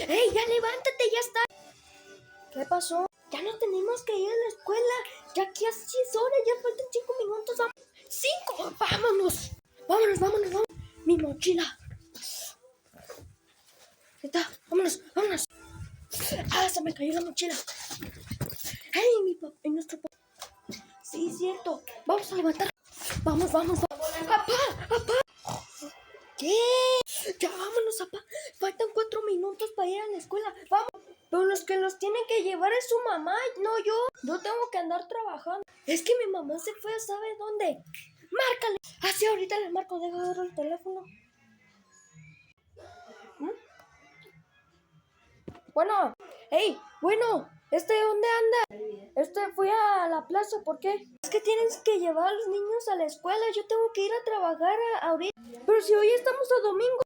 ¡Ey, ya levántate, ya está! ¿Qué pasó? Ya no tenemos que ir a la escuela. Ya casi es hora, ya faltan 5 minutos. ¡5! ¡Vámonos! ¡Vámonos! Mi mochila. Ahí está, vámonos. ¡Ah, se me cayó la mochila! ¡Ey, mi papá! Nuestro papá. Sí, cierto. Vamos a levantar. Vamos. ¡Papá! ¿Qué? Ya vámonos, papá. Faltan 4 minutos para ir a la escuela. Vamos. Pero los que los tienen que llevar es su mamá, no yo. Yo tengo que andar trabajando. Es que mi mamá se fue a saber dónde. Márcale. Sí, ahorita le marco. Deja agarrar el teléfono. Bueno. ¿Dónde anda? Fui a la plaza. ¿Por qué? Es que tienes que llevar a los niños a la escuela. Yo tengo que ir a trabajar ahorita. Pero si hoy estamos a domingo.